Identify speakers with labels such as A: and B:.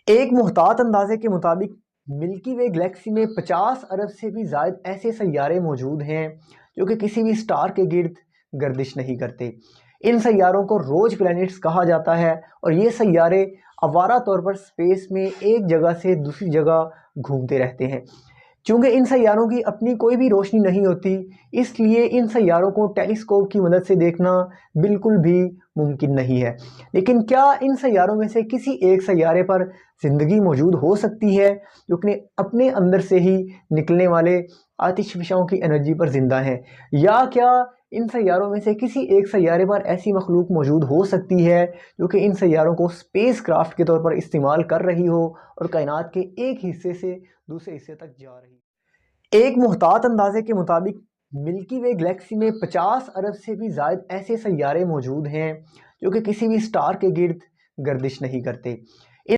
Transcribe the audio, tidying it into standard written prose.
A: ایک محتاط اندازے کے مطابق ملکی وے گلیکسی میں 50 ارب سے بھی زائد ایسے سیارے موجود ہیں جو کہ کسی بھی سٹار کے گرد گردش نہیں کرتے۔ ان سیاروں کو روج پلینٹس کہا جاتا ہے اور یہ سیارے آوارہ طور پر سپیس میں ایک جگہ سے دوسری جگہ گھومتے رہتے ہیں۔ چونکہ ان سیاروں کی اپنی کوئی بھی روشنی نہیں ہوتی، اس لیے ان سیاروں کو ٹیلیسکوپ کی مدد سے دیکھنا بالکل بھی ممکن نہیں ہے۔ لیکن کیا ان سیاروں میں سے کسی ایک سیارے پر زندگی موجود ہو سکتی ہے جو کہ اپنے اندر سے ہی نکلنے والے آتش فشاں کی انرجی پر زندہ ہیں؟ یا کیا ان سیاروں میں سے کسی ایک سیارے پر ایسی مخلوق موجود ہو سکتی ہے جو کہ ان سیاروں کو اسپیس کرافٹ کے طور پر استعمال کر رہی ہو اور کائنات کے ایک حصے سے دوسرے حصے تک جا رہی ہے؟ ایک محتاط اندازے کے مطابق ملکی وے گلیکسی میں 50 ارب سے بھی زائد ایسے سیارے موجود ہیں جو کہ کسی بھی سٹار کے گرد گردش نہیں کرتے۔